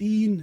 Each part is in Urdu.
3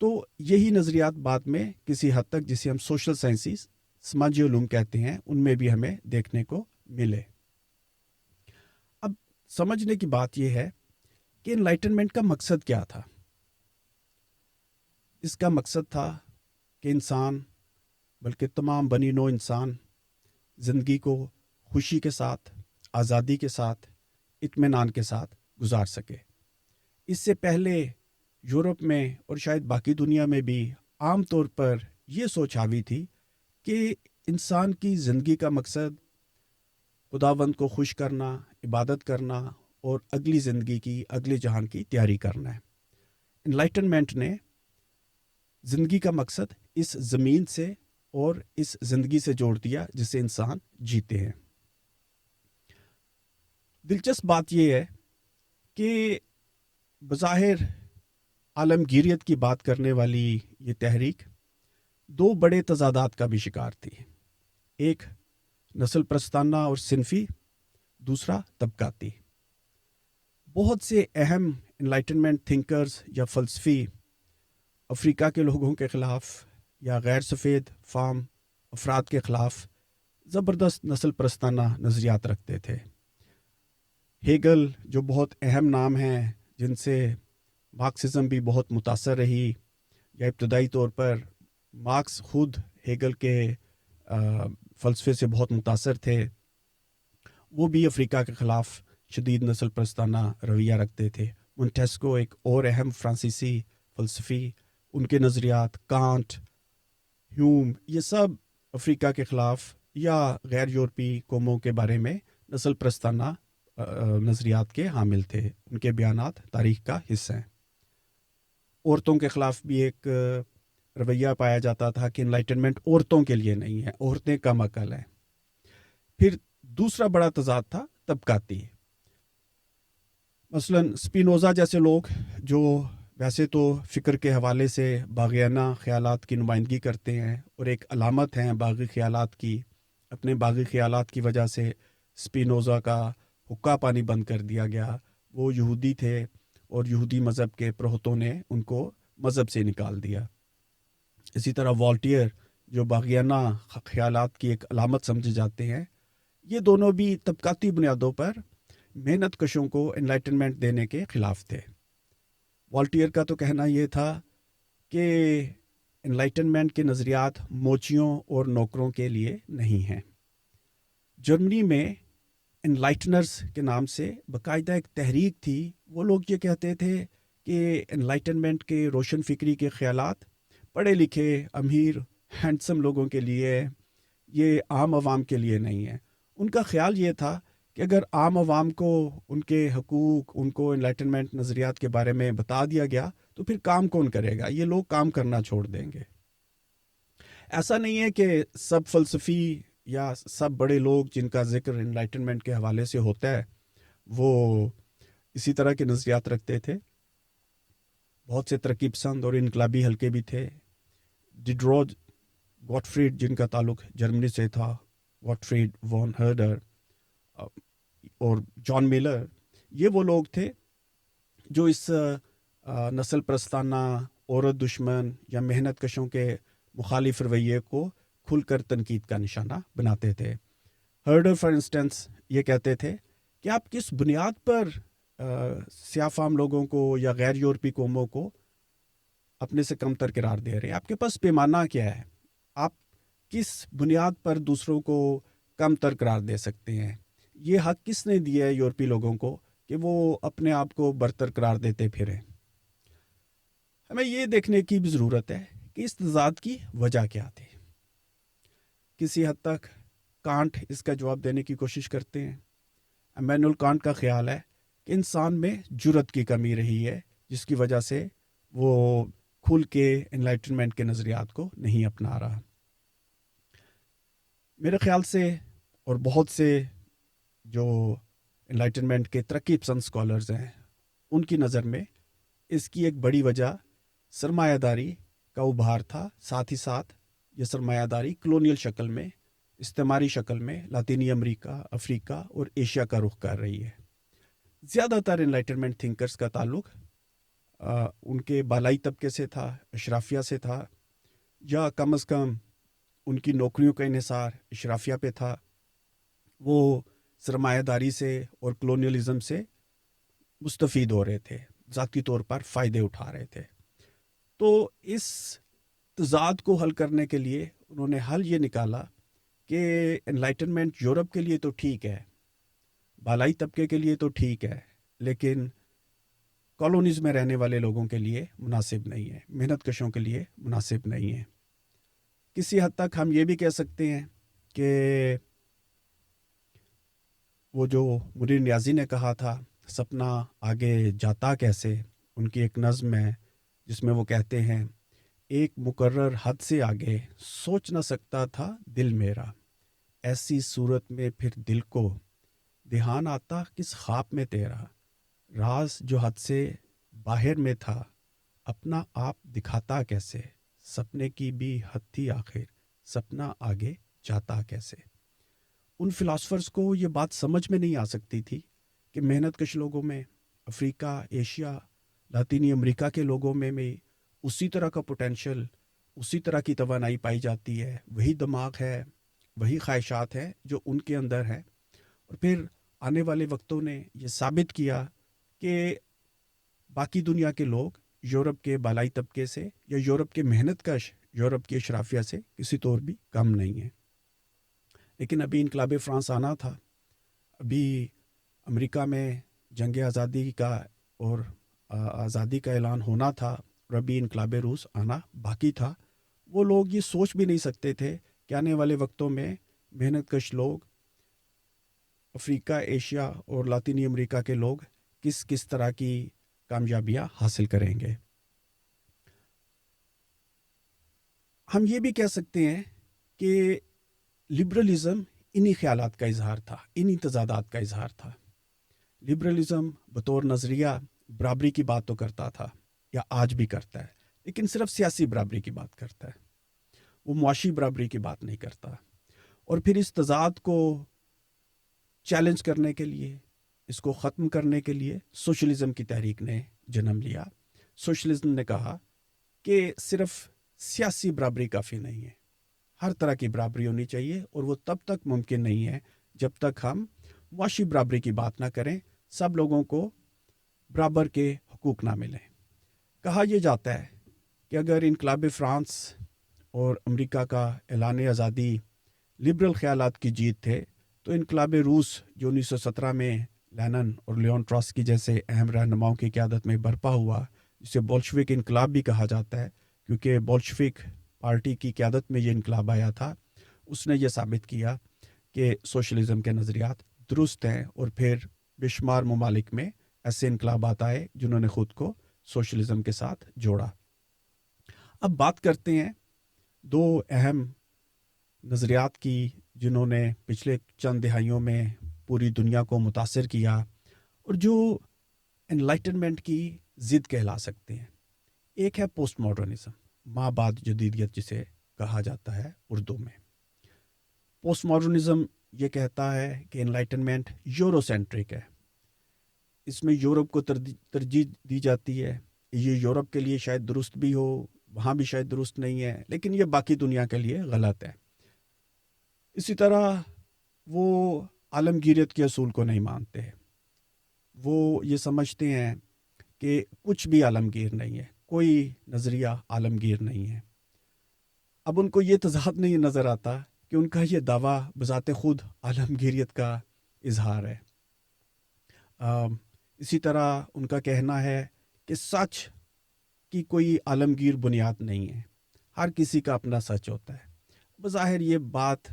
تو یہی نظریات بعد میں کسی حد تک جسے ہم سوشل سائنسز سماجی علوم کہتے ہیں ان میں بھی ہمیں دیکھنے کو ملے۔ اب سمجھنے کی بات یہ ہے کہ انلائٹنمنٹ کا مقصد کیا تھا۔ اس کا مقصد تھا کہ انسان بلکہ تمام بنی نوع انسان زندگی کو خوشی کے ساتھ، آزادی کے ساتھ، اطمینان کے ساتھ گزار سکے۔ اس سے پہلے یورپ میں اور شاید باقی دنیا میں بھی عام طور پر یہ سوچ حاوی تھی کہ انسان کی زندگی کا مقصد خداوند کو خوش کرنا، عبادت کرنا اور اگلی زندگی کی، اگلے جہان کی تیاری کرنا ہے۔ انلائٹنمنٹ نے زندگی کا مقصد اس زمین سے اور اس زندگی سے جوڑ دیا جسے انسان جیتے ہیں۔ دلچسپ بات یہ ہے کہ بظاہر عالمگیریت کی بات کرنے والی یہ تحریک دو بڑے تضادات کا بھی شکار تھی، ایک نسل پرستانہ اور صنفی، دوسرا طبقاتی۔ بہت سے اہم انلائٹنمنٹ تھنکرز یا فلسفی افریقہ کے لوگوں کے خلاف یا غیر سفید فام افراد کے خلاف زبردست نسل پرستانہ نظریات رکھتے تھے۔ ہیگل جو بہت اہم نام ہیں جن سے مارکسزم بھی بہت متاثر رہی، یا ابتدائی طور پر مارکس خود ہیگل کے فلسفے سے بہت متاثر تھے، وہ بھی افریقہ کے خلاف شدید نسل پرستانہ رویہ رکھتے تھے۔ مونٹیسکو ایک اور اہم فرانسیسی فلسفی، ان کے نظریات، کانٹ، ہیوم، یہ سب افریقہ کے خلاف یا غیر یورپی قوموں کے بارے میں نسل پرستانہ نظریات کے حامل تھے۔ ان کے بیانات تاریخ کا حصہ ہیں۔ عورتوں کے خلاف بھی ایک رویہ پایا جاتا تھا کہ انلائٹنمنٹ عورتوں کے لیے نہیں ہے، عورتیں کم عقل ہیں۔ پھر دوسرا بڑا تضاد تھا طبقاتی۔ مثلا سپینوزا جیسے لوگ جو ویسے تو فکر کے حوالے سے باغیانہ خیالات کی نمائندگی کرتے ہیں اور ایک علامت ہیں باغی خیالات کی، اپنے باغی خیالات کی وجہ سے سپینوزا کا حقہ پانی بند کر دیا گیا۔ وہ یہودی تھے اور یہودی مذہب کے پروہتوں نے ان کو مذہب سے نکال دیا۔ اسی طرح والٹیئر جو باغیانہ خیالات کی ایک علامت سمجھے جاتے ہیں، یہ دونوں بھی طبقاتی بنیادوں پر محنت کشوں کو انلائٹنمنٹ دینے کے خلاف تھے۔ والٹیئر کا تو کہنا یہ تھا کہ انلائٹنمنٹ کے نظریات موچیوں اور نوکروں کے لیے نہیں ہیں۔ جرمنی میں انلائٹنرز کے نام سے باقاعدہ ایک تحریک تھی۔ وہ لوگ یہ کہتے تھے کہ انلائٹنمنٹ کے روشن فکری کے خیالات پڑھے لکھے، امیر، ہینڈسم لوگوں کے لیے، یہ عام عوام کے لیے نہیں ہے۔ ان کا خیال یہ تھا کہ اگر عام عوام کو ان کے حقوق، ان کو انلائٹنمنٹ نظریات کے بارے میں بتا دیا گیا تو پھر کام کون کرے گا؟ یہ لوگ کام کرنا چھوڑ دیں گے۔ ایسا نہیں ہے کہ سب فلسفی یا سب بڑے لوگ جن کا ذکر انلائٹنمنٹ کے حوالے سے ہوتا ہے وہ اسی طرح کے نظریات رکھتے تھے۔ بہت سے ترقی پسند اور انقلابی حلقے بھی تھے۔ ڈیڈروج گوٹفریڈ جن کا تعلق جرمنی سے تھا، گوٹفریڈ وان ہرڈر اور جان میلر، یہ وہ لوگ تھے جو اس نسل پرستانہ، عورت دشمن یا محنت کشوں کے مخالف رویے کو کھل کر تنقید کا نشانہ بناتے تھے۔ ہرڈر فار انسٹنس یہ کہتے تھے کہ آپ کس بنیاد پر سیاہ فام لوگوں کو یا غیر یورپی قوموں کو اپنے سے کم تر قرار دے رہے ہیں؟ آپ کے پاس پیمانہ کیا ہے؟ آپ کس بنیاد پر دوسروں کو کم تر قرار دے سکتے ہیں؟ یہ حق کس نے دیا ہے یورپی لوگوں کو کہ وہ اپنے آپ کو برتر قرار دیتے پھریں؟ ہمیں یہ دیکھنے کی بھی ضرورت ہے کہ اس تضاد کی وجہ کیا تھی۔ کسی حد تک کانٹ اس کا جواب دینے کی کوشش کرتے ہیں۔ امانوئل کانٹ کا خیال ہے کہ انسان میں جرأت کی کمی رہی ہے جس کی وجہ سے وہ کھل کے انلائٹنمنٹ کے نظریات کو نہیں اپنا رہا۔ میرے خیال سے اور بہت سے جو انلائٹنمنٹ کے ترقی پسند اسکالرز ہیں ان کی نظر میں اس کی ایک بڑی وجہ سرمایہ داری کا ابھار تھا۔ ساتھ ہی ساتھ یہ سرمایہ داری کلونیل شکل میں، استعماری شکل میں لاطینی امریکہ، افریقہ اور ایشیا کا رخ کر رہی ہے۔ زیادہ تر انلائٹنمنٹ تھنکرز کا تعلق ان کے بالائی طبقے سے تھا، اشرافیہ سے تھا، یا کم از کم ان کی نوکریوں کا انحصار اشرافیہ پہ تھا. وہ سرمایہ داری سے اور کلونیلزم سے مستفید ہو رہے تھے، ذاتی طور پر فائدے اٹھا رہے تھے. تو اس تضاد کو حل کرنے کے لیے انہوں نے حل یہ نکالا کہ انلائٹنمنٹ یورپ کے لیے تو ٹھیک ہے، بالائی طبقے کے لیے تو ٹھیک ہے، لیکن کالونیز میں رہنے والے لوگوں کے لیے مناسب نہیں ہے، محنت کشوں کے لیے مناسب نہیں ہے. کسی حد تک ہم یہ بھی کہہ سکتے ہیں کہ وہ جو منیر نیازی نے کہا تھا سپنا آگے جاتا کیسے، ان کی ایک نظم ہے جس میں وہ کہتے ہیں، ایک مقرر حد سے آگے سوچ نہ سکتا تھا دل میرا، ایسی صورت میں پھر دل کو دھیان آتا کس خواب میں تیرا، راز جو حد سے باہر میں تھا اپنا آپ دکھاتا کیسے، سپنے کی بھی حد تھی آخر سپنا آگے جاتا کیسے. ان فلاسفرز کو یہ بات سمجھ میں نہیں آ سکتی تھی کہ محنت کش لوگوں میں، افریقہ، ایشیا، لاطینی امریکہ کے لوگوں میں اسی طرح کا پوٹینشل، اسی طرح کی توانائی پائی جاتی ہے، وہی دماغ ہے، وہی خواہشات ہیں جو ان کے اندر ہے. اور پھر آنے والے وقتوں نے یہ ثابت کیا کہ باقی دنیا کے لوگ یورپ کے بالائی طبقے سے یا یورپ کے محنت کش، یورپ کی اشرافیہ سے کسی طور بھی کم نہیں ہیں. لیکن ابھی انقلاب فرانس آنا تھا، ابھی امریکہ میں جنگ آزادی کا اور آزادی کا اعلان ہونا تھا، اور ابھی انقلاب روس آنا باقی تھا. وہ لوگ یہ سوچ بھی نہیں سکتے تھے کہ آنے والے وقتوں میں محنت کش لوگ، افریقہ، ایشیا اور لاطینی امریکہ کے لوگ کس طرح کی کامیابیاں حاصل کریں گے. ہم یہ بھی کہہ سکتے ہیں کہ لبرلزم انہی خیالات کا اظہار تھا، انہی تضادات کا اظہار تھا. لبرلزم بطور نظریہ برابری کی بات تو کرتا تھا، یا آج بھی کرتا ہے، لیکن صرف سیاسی برابری کی بات کرتا ہے، وہ معاشی برابری کی بات نہیں کرتا. اور پھر اس تضاد کو چیلنج کرنے کے لیے، اس کو ختم کرنے کے لیے سوشلزم کی تحریک نے جنم لیا. سوشلزم نے کہا کہ صرف سیاسی برابری کافی نہیں ہے، ہر طرح کی برابری ہونی چاہیے، اور وہ تب تک ممکن نہیں ہے جب تک ہم معاشی برابری کی بات نہ کریں، سب لوگوں کو برابر کے حقوق نہ ملیں. کہا یہ جاتا ہے کہ اگر انقلاب فرانس اور امریکہ کا اعلان آزادی لبرل خیالات کی جیت تھے، تو انقلاب روس جو 1917 میں لینن اور لیون ٹراسکی جیسے اہم رہنماؤں کی قیادت میں برپا ہوا، جسے بولشوک انقلاب بھی کہا جاتا ہے کیونکہ بولشوک پارٹی کی قیادت میں یہ انقلاب آیا تھا، اس نے یہ ثابت کیا کہ سوشلزم کے نظریات درست ہیں. اور پھر بے شمار ممالک میں ایسے انقلابات آئے جنہوں نے خود کو سوشلزم کے ساتھ جوڑا. اب بات کرتے ہیں دو اہم نظریات کی جنہوں نے پچھلے چند دہائیوں میں پوری دنیا کو متاثر کیا اور جو انلائٹنمنٹ کی ضد کہلا سکتے ہیں. ایک ہے پوسٹ ماڈرنزم، ما بعد جدیدیت جسے کہا جاتا ہے اردو میں. پوسٹ ماڈرنزم یہ کہتا ہے کہ انلائٹنمنٹ یورو سینٹرک ہے، اس میں یورپ کو ترجیح دی جاتی ہے. یہ یورپ کے لیے شاید درست بھی ہو، وہاں بھی شاید درست نہیں ہے، لیکن یہ باقی دنیا کے لیے غلط ہے. اسی طرح وہ عالمگیریت کے اصول کو نہیں مانتے، وہ یہ سمجھتے ہیں کہ کچھ بھی عالمگیر نہیں ہے، کوئی نظریہ عالمگیر نہیں ہے. اب ان کو یہ تضاد نہیں نظر آتا کہ ان کا یہ دعویٰ بذات خود عالمگیریت کا اظہار ہے. اسی طرح ان کا کہنا ہے کہ سچ کی کوئی عالمگیر بنیاد نہیں ہے، ہر کسی کا اپنا سچ ہوتا ہے. بظاہر یہ بات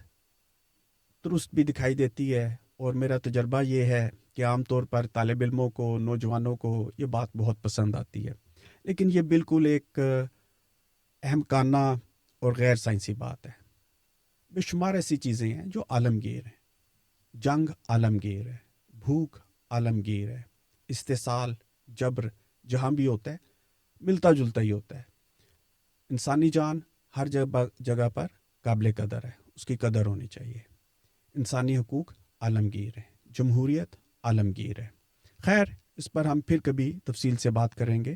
درست بھی دکھائی دیتی ہے، اور میرا تجربہ یہ ہے کہ عام طور پر طالب علموں کو، نوجوانوں کو یہ بات بہت پسند آتی ہے، لیکن یہ بالکل ایک اہم کانہ اور غیر سائنسی بات ہے. بے شمار ایسی چیزیں ہیں جو عالمگیر ہیں. جنگ عالمگیر ہے، بھوک عالمگیر ہے، استحصال، جبر جہاں بھی ہوتا ہے ملتا جلتا ہی ہوتا ہے. انسانی جان ہر جگہ پر قابل قدر ہے، اس کی قدر ہونی چاہیے. انسانی حقوق عالمگیر ہے، جمہوریت عالمگیر ہے. خیر، اس پر ہم پھر کبھی تفصیل سے بات کریں گے.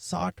60